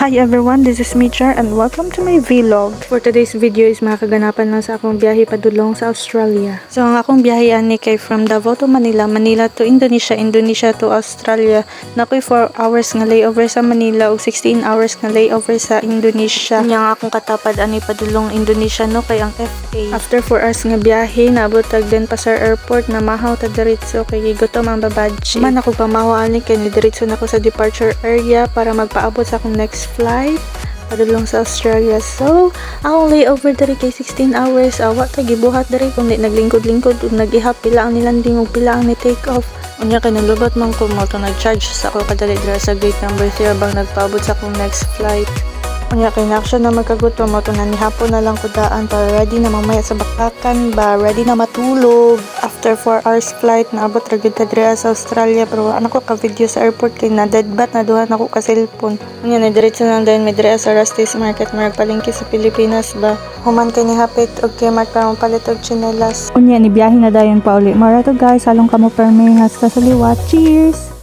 Hi everyone, this is Michar and welcome to my vlog. For today's video is mga kaganapan lang sa akong biyahe padulong sa Australia. So ang akong biyahe ani kay from Davao to Manila, Manila to Indonesia, Indonesia to Australia. Nakoy 4 hours nga layover sa Manila ug 16 hours nga layover sa Indonesia. Nya akong katapad ani padulong Indonesia no kay ang FA. After 4 hours nga biyahe, naabot tag Denpasar Airport na mahaw ta diretso kay gutom ang babadji. Man ako pamahaw ani kay ni diretso nako sa departure area para magpaabot sa akong next flight padulong sa Australia. So, akong layover diri kay 16 hours. Awa ta gibuhat diri kung di naglingkod-lingkod ug nagihap pila ang nilanding ug pila ang ni take off. Unya kay nalubot man ko mo to nag-charge sa ako kadali dira sa gate number 3 bang nagpaabot sa akong next flight. Unya kay na-action na magkagutom mo to na ni hapon na lang ko daan para ready na mamaya sa bakakan ba, ready na matulog. After 4 hours flight, naabot ra gyud ta diri sa Australia pero ano ko ka video sa airport kay na deadbat na duha nako ka cellphone. Unya na diretso lang dayon mi diri sa Rusty's Market palengke sa Pilipinas ba. Human kay ni hapit og Kmart para mapalit og tsinelas. Unya ni biyahe na dayon pa uli. Mara to guys, halong kamo permehas kasaliwat. Cheers.